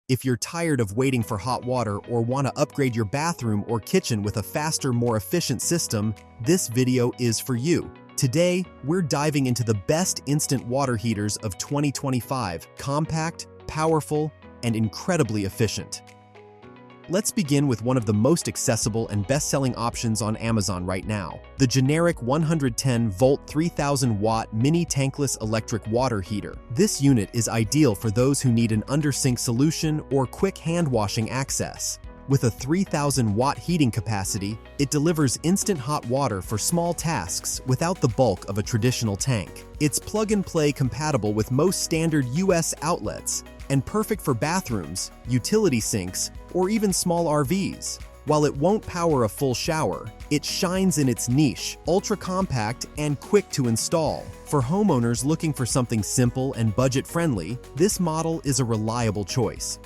If you're tired of waiting for hot water or want to upgrade your bathroom or kitchen with a faster, more efficient system, this video is for you. Today, we're diving into the best instant water heaters of 2025, compact, powerful, and incredibly efficient. Let's begin with one of the most accessible and best-selling options on Amazon right now, the generic 110-volt 3000-watt mini tankless electric water heater. This unit is ideal for those who need an under-sink solution or quick hand-washing access. With a 3000-watt heating capacity, it delivers instant hot water for small tasks without the bulk of a traditional tank. It's plug-and-play compatible with most standard US outlets and perfect for bathrooms, utility sinks, or even small RVs. While it won't power a full shower, it shines in its niche, ultra-compact and quick to install. For homeowners looking for something simple and budget-friendly, this model is a reliable choice.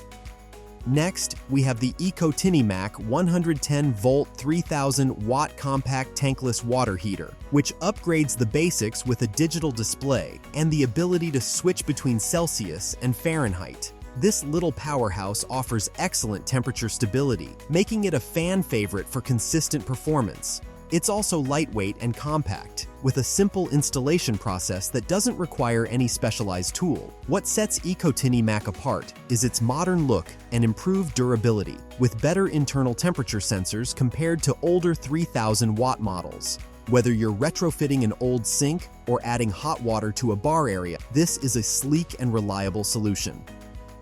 Next, we have the ECOTINYMACH 110-volt 3000-watt compact tankless water heater, which upgrades the basics with a digital display and the ability to switch between Celsius and Fahrenheit. This little powerhouse offers excellent temperature stability, making it a fan favorite for consistent performance. It's also lightweight and compact, with a simple installation process that doesn't require any specialized tool. What sets ECOTINYMACH apart is its modern look and improved durability, with better internal temperature sensors compared to older 3000-watt models. Whether you're retrofitting an old sink or adding hot water to a bar area, this is a sleek and reliable solution.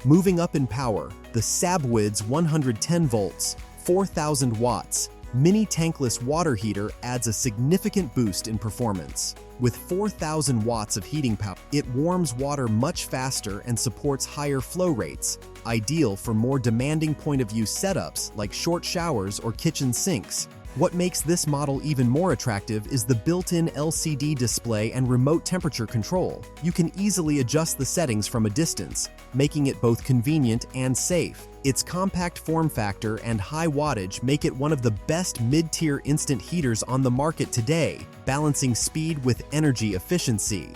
Moving up in power, the SABUIDDS 110 volts, 4000 watts, mini tankless water heater adds a significant boost in performance. With 4,000 watts of heating power, it warms water much faster and supports higher flow rates, ideal for more demanding point-of-view setups like short showers or kitchen sinks. What makes this model even more attractive is the built-in LCD display and remote temperature control. You can easily adjust the settings from a distance, making it both convenient and safe. Its compact form factor and high wattage make it one of the best mid-tier instant heaters on the market today, balancing speed with energy efficiency.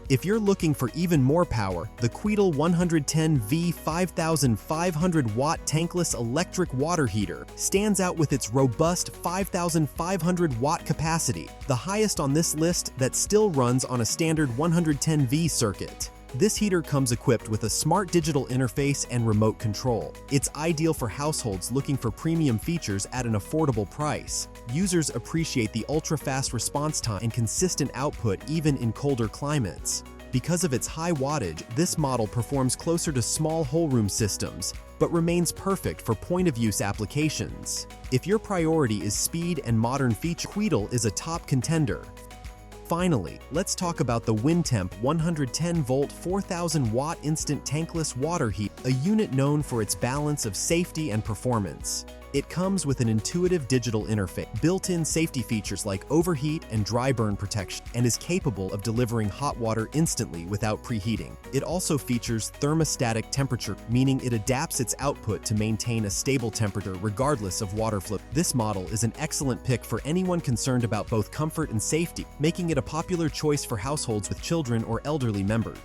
If you're looking for even more power, the Kweetle 110V 5500-watt tankless electric water heater stands out with its robust 5500-watt capacity, the highest on this list that still runs on a standard 110V circuit. This heater comes equipped with a smart digital interface and remote control. It's ideal for households looking for premium features at an affordable price. Users appreciate the ultra-fast response time and consistent output even in colder climates. Because of its high wattage, this model performs closer to small whole room systems, but remains perfect for point-of-use applications. If your priority is speed and modern features, Kweetle is a top contender. Finally, let's talk about the WinTemp 110-volt 4000-watt instant tankless water heater, a unit known for its balance of safety and performance. It comes with an intuitive digital interface, built-in safety features like overheat and dry burn protection, and is capable of delivering hot water instantly without preheating. It also features thermostatic temperature, meaning it adapts its output to maintain a stable temperature regardless of water flow. This model is an excellent pick for anyone concerned about both comfort and safety, making it a popular choice for households with children or elderly members.